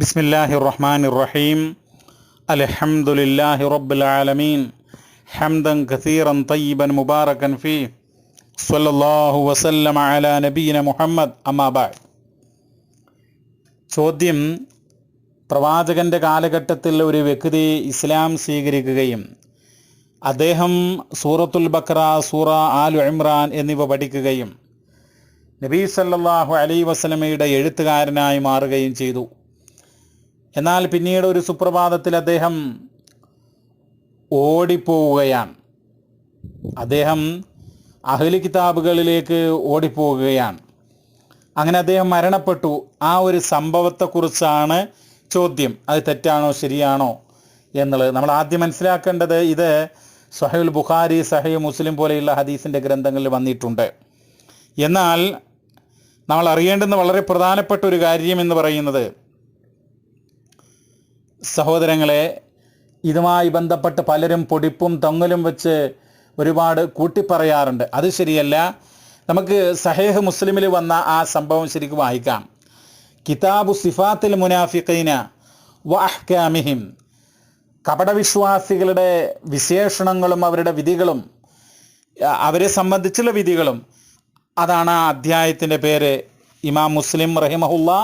ബിസ്മില്ലാഹിർ റഹ്മാനിർ റഹീം. അൽഹംദുലില്ലാഹി റബ്ബിൽ ആലമീൻ. ഹംദൻ കസീറൻ തയ്യിബൻ മുബാറകൻ ഫീ. സ്വല്ലല്ലാഹു വസല്ലമ അലാ നബിയിന മുഹമ്മദ്. അമ്മാ ബഅദ്. ചോദ്യം: പ്രവാചകൻ്റെ കാലഘട്ടത്തിൽ ഒരു വ്യക്തി ഇസ്ലാം സ്വീകരിക്കുകയും അദ്ദേഹം സൂറത്തുൽ ബഖറ, സൂറ ആലു ഇമ്രാൻ എന്നിവ പഠിക്കുകയും നബി സല്ലല്ലാഹു അലൈഹി വസല്ലമയുടെ എഴുത്തുകാരനായി മാറുകയും ചെയ്തു. എന്നാൽ പിന്നീട് ഒരു സുപ്രഭാതത്തിൽ അദ്ദേഹം ഓടിപ്പോവുകയാണ്. അദ്ദേഹം അഹ്ലി കിതാബുകളിലേക്ക് ഓടിപ്പോവുകയാണ്. അങ്ങനെ അദ്ദേഹം മരണപ്പെട്ടു. ആ ഒരു സംഭവത്തെക്കുറിച്ചാണ് ചോദ്യം. അത് തെറ്റാണോ ശരിയാണോ എന്നുള്ളത് നമ്മൾ ആദ്യം മനസ്സിലാക്കേണ്ടത്. ഇത് സഹീഹുൽ ബുഖാരി, സഹീഹ് മുസ്ലിം പോലെയുള്ള ഹദീസിൻ്റെ ഗ്രന്ഥങ്ങളിൽ വന്നിട്ടുണ്ട്. എന്നാൽ നമ്മൾ അറിയേണ്ടുന്ന വളരെ പ്രധാനപ്പെട്ട ഒരു കാര്യം എന്ന് പറയുന്നത്, സഹോദരങ്ങളെ, ഇതുമായി ബന്ധപ്പെട്ട് പലരും പൊടിപ്പും തൊങ്ങലും വെച്ച് ഒരുപാട് കൂട്ടിപ്പറയാറുണ്ട്. അത് ശരിയല്ല. നമുക്ക് സഹീഹ് മുസ്ലിമിൽ വന്ന ആ സംഭവം ശരിക്കും വായിക്കാം. കിതാബു സിഫാത്തിൽ മുനാഫിഖീന വ അഹ്കാമിഹിം, കപടവിശ്വാസികളുടെ വിശേഷണങ്ങളും അവരുടെ വിധികളും അവരെ സംബന്ധിച്ചുള്ള വിധികളും, അതാണ് ആ അധ്യായത്തിൻ്റെ പേര്. ഇമാം മുസ്ലിം റഹിമഹുല്ലാ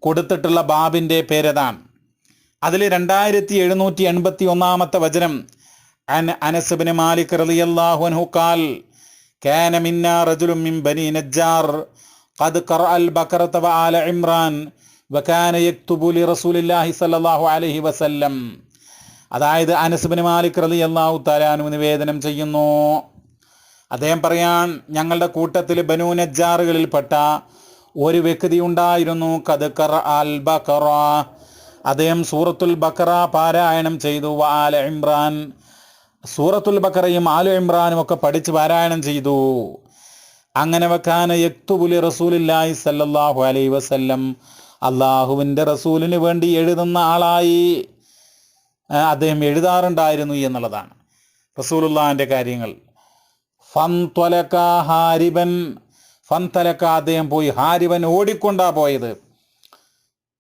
കൊടുത്തിട്ടുള്ള ബാബിൻ്റെ പേരതാണ്. അതിൽ 2781 വചനം, അനസ് ഇബ്നു മാലിക് റളിയല്ലാഹു അൻഹു ഖാൽ കാന മിന്നാ റജുലുൻ മിൻ ബനി നജ്ജാർ ഖദ് ഖറഅൽ ബഖറത വ ആല ഇമ്രാൻ വകാന യക്തുബു ലി റസൂലില്ലാഹി സ്വല്ലല്ലാഹു അലൈഹി വസല്ലം. അതായത് അനസ് ഇബ്നു മാലിക് റളിയല്ലാഹു തആല അൻഹു നിവേദനം ചെയ്യുന്നു. അദ്ദേഹം പറയാൻ, ഞങ്ങളുടെ കൂട്ടത്തിൽ ബനൂ നജ്ജാറുകളിൽപ്പെട്ട ഒരു വ്യക്തി ഉണ്ടായിരുന്നു. ഖദ് ഖറഅൽ ബഖറ, അദ്ദേഹം സൂറത്തുൽ ബഖറ പാരായണം ചെയ്തു. വ ആല ഇമ്രാൻ, സൂറത്തുൽ ബഖറയും ആലു ഇമ്രാനും ഒക്കെ പഠിച്ച് പാരായണം ചെയ്തു. അങ്ങനെ വകാന യക്തുബു ലി റസൂലില്ലാഹി സല്ലല്ലാഹു അലൈഹി വസല്ലം, അള്ളാഹുവിൻ്റെ റസൂലിന് വേണ്ടി എഴുതുന്ന ആളായി അദ്ദേഹം എഴുതാറുണ്ടായിരുന്നു എന്നുള്ളതാണ് റസൂലുള്ളാഹിൻ്റെ കാര്യങ്ങൾ. ഫൻതലക ഹാരിബൻ, ഫൻതലക അദ്ദേഹം പോയി, ഹാരിബൻ ഓടിക്കൊണ്ടാ പോയത്.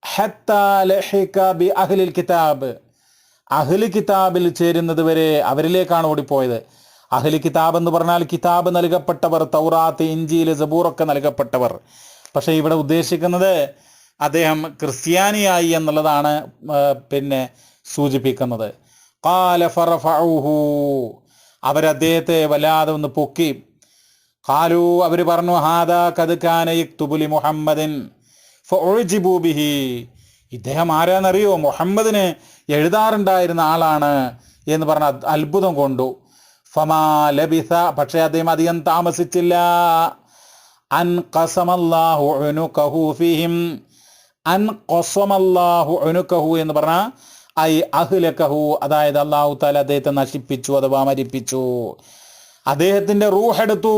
ഹത്താ ലഹിക ബി അഹ്ലിൽ കിതാബ്, അഹ്ലി കിതാബിൽ ചേരുന്നത് വരെ അവരിലേക്കാണ് ഓടിപ്പോയത്. അഹ്ലി കിതാബ് എന്ന് പറഞ്ഞാൽ കിതാബ് നൽകപ്പെട്ടവർ, തൗറാത്ത്, ഇഞ്ചീൽ, സബൂറൊക്കെ നൽകപ്പെട്ടവർ. പക്ഷേ ഇവിടെ ഉദ്ദേശിക്കുന്നത് അദ്ദേഹം ക്രിസ്ത്യാനിയായി എന്നുള്ളതാണ് സൂചിപ്പിക്കുന്നത്. ഖാല ഫറഫഉഹു, അവരദ്ദേഹത്തെ വല്ലാതെ ഒന്ന് പൊക്കി. ഖാലു, അവർ പറഞ്ഞു, ഹാദാ ഖദ് കാന യക്തുബു ലി മുഹമ്മദിൻ ഫഉജിബു ബിഹി, ഇദ്ദേഹം ആരാന്നറിയോ? മുഹമ്മദിന് എഴുതാറുണ്ടായിരുന്ന ആളാണ് എന്ന് പറഞ്ഞ അത്ഭുതം കൊണ്ടു. ഫമാ ലബിസ, പക്ഷേ അദ്ദേഹം അധികം താമസിച്ചില്ല. അൻ ഖസമല്ലാഹു ഉനുഖഹു ഫീഹിം, അൻ ഖസമല്ലാഹു ഉനുഖഹു എന്ന് പറഞ്ഞാൽ ഐ അഹ്ലകഹു, അതായത് അല്ലാഹു തആല അദ്ദേഹത്തെ നശിപ്പിച്ചു അഥവാ മരിപ്പിച്ചു. അദ്ദേഹത്തിൻ്റെ റൂഹെടുത്തു.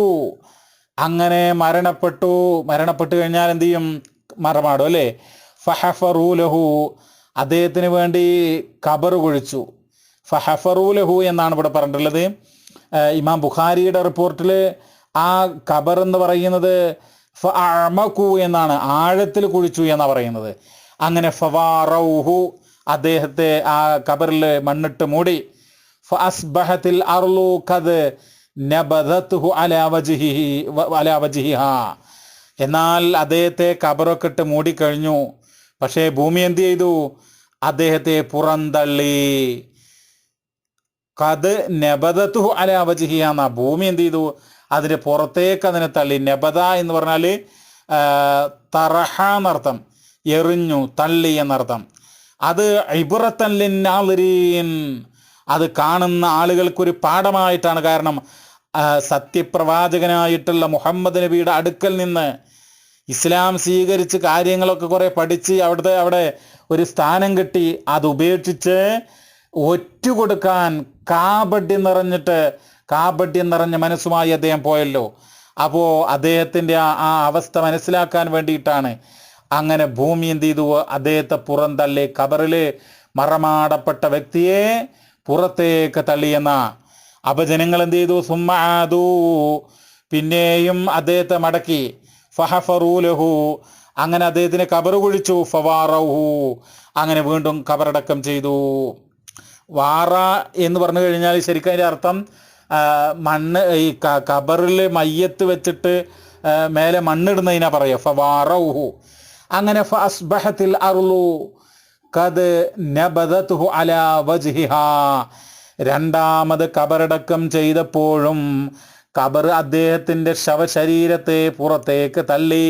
അങ്ങനെ മരണപ്പെട്ടു കഴിഞ്ഞാൽ എന്ത് ചെയ്യും? മറമാടും അല്ലേ? ഫഹഫറൂ ലഹു, അദ്ദേഹത്തിന് വേണ്ടി ഖബർ കുഴിച്ചു. ഫഹഫറൂ ലഹു എന്നാണ് ഇവിടെ പറഞ്ഞിട്ടുള്ളത്. ഇമാം ബുഖാരിയുടെ റിപ്പോർട്ടിൽ ആ ഖബർ എന്ന് പറയുന്നത് ഫഅഅമഖു എന്നാണ്, ആഴത്തിൽ കുഴിച്ചു എന്നാണ് പറയുന്നത്. അങ്ങനെ ഫവാറൗഹു, അദ്ദേഹത്തെ ആ ഖബറിൽ മണ്ണിട്ട് മൂടി. ഫഅസ്ബഹത്തിൽ അർളു ഖദ് നബദത്ഹു അലാ വജ്ഹിഹാ, എന്നാൽ അദ്ദേഹത്തെ ഖബറൊക്കെ ഇട്ട് മൂടിക്കഴിഞ്ഞു. പക്ഷേ ഭൂമി എന്ത് ചെയ്തു? അദ്ദേഹത്തെ പുറന്തള്ളി. ഖദ് നബദത്ഹു അലാ വജ്ഹിഹാ എന്ന ഭൂമി എന്ത് ചെയ്തു? അതിൻ്റെ പുറത്തേക്ക് അതിനെ തള്ളി. നബദ എന്ന് പറഞ്ഞാൽ തറഹ എന്നർത്ഥം, എറിഞ്ഞു, തള്ളി എന്നർത്ഥം. അത് ഇബ്റത്തൻ ലിന്നാളിരീൻ, അത് കാണുന്ന ആളുകൾക്കൊരു പാഠമായിട്ടാണ്. കാരണം സത്യപ്രവാചകനായിട്ടുള്ള മുഹമ്മദ് നബിയുടെ അടുക്കൽ നിന്ന് ഇസ്ലാം സ്വീകരിച്ച് കാര്യങ്ങളൊക്കെ കുറേ പഠിച്ച് അവിടെ ഒരു സ്ഥാനം കിട്ടി. അത് ഉപേക്ഷിച്ച് ഒറ്റുകൊടുക്കാൻ കാപട്യം നിറഞ്ഞ മനസ്സുമായി അദ്ദേഹം പോയല്ലോ. അപ്പോൾ അദ്ദേഹത്തിൻ്റെ ആ അവസ്ഥ മനസ്സിലാക്കാൻ വേണ്ടിയിട്ടാണ് അങ്ങനെ ഭൂമി എന്ത് ചെയ്തു? അദ്ദേഹത്തെ പുറന്തള്ളി. ഖബറിൽ മറമാടപ്പെട്ട വ്യക്തിയെ പുറത്തേക്ക് തള്ളിയെന്ന. അപ്പോൾ ജനങ്ങൾ എന്ത് ചെയ്തു? സുമ്മാദു, പിന്നെയും അദ്ദേഹത്തെ മടക്കി. ഫഹഫറൂ ലഹു, അങ്ങനെ അദ്ദേഹത്തിന് ഖബർ കുഴിച്ചു. ഫവാറഹു, അങ്ങനെ വീണ്ടും ഖബറടക്കം ചെയ്തു. വാറ എന്ന് പറഞ്ഞു കഴിഞ്ഞാൽ ശരിക്കും അതിൻ്റെ അർത്ഥം മണ്ണ്, ഈ ഖബറിൽ മയ്യത്ത് വെച്ചിട്ട് മേലെ മണ്ണിടുന്നതിനാ പറയുക. ഫവാറഹു, അങ്ങനെ ഫഅസ്ബഹത്തിൽ അർളു ഖദ് നബദതുഹു അലാ വജ്ഹിഹാ, രണ്ടാമത് ഖബറടക്കം ചെയ്തപ്പോഴും ഖബർ അദ്ദേഹത്തിൻ്റെ ശവശരീരത്തെ പുറത്തേക്ക് തള്ളി.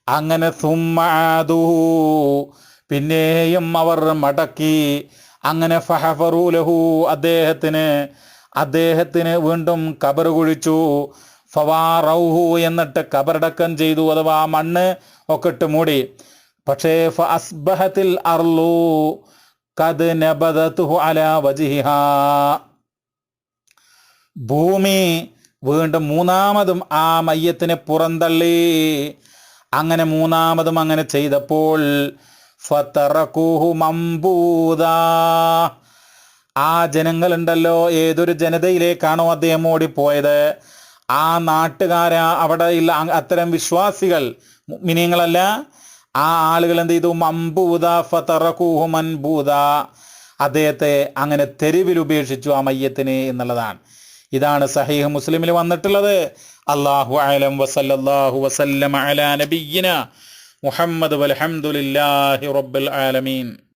അങ്ങനെ സുമ്മഅദു, പിന്നെയും അവർ മടക്കി. അങ്ങനെ ഫഹഫറു ലഹു, അദ്ദേഹത്തിന് വീണ്ടും ഖബർ കുഴിച്ചു. ഫവാറൗഹു, എന്നിട്ട് ഖബറടക്കം ചെയ്തു, അഥവാ മണ്ണ് ഒക്കെ ഇട്ട് മൂടി. പക്ഷേ ഫഅസ്ബഹത്തിൽ അർളു ഖദ് നബദതുഹു അലാ വജ്ഹിഹാ, ഭൂമി വീണ്ടും മൂന്നാമതും ആ മയ്യത്തിനെ പുറന്തള്ളി. അങ്ങനെ മൂന്നാമതും അങ്ങനെ ചെയ്തപ്പോൾ ഫതറകൂഹു മംബൂദാ, ആ ജനങ്ങളുണ്ടല്ലോ, ഏതൊരു ജനതയിലേക്കാണോ അദ്ദേഹം ഓടിപ്പോയത്, ആ നാട്ടുകാരാ, അവിടെ ഇല്ല അത്തരം വിശ്വാസികൾ, മുഅ്മിനീങ്ങളല്ല, ആ ആളുകൾ എന്ത് ചെയ്തു? മംബൂദ ഫതറകൂഹു മൻബൂദ, അദ്ദേഹത്തെ അങ്ങനെ തെരുവിൽ ഉപേക്ഷിച്ചു, ആ മയ്യത്തിനെ എന്നുള്ളതാണ്. ഇതാണ് സഹീഹ് മുസ്ലിമിൽ വന്നിട്ടുള്ളത്. അല്ലാഹു അഅലം വസല്ലല്ലാഹു വസല്ലമ അലാ നബിയ്യിന മുഹമ്മദ് വൽഹംദുലില്ലാഹി റബ്ബിൽ ആലമീൻ.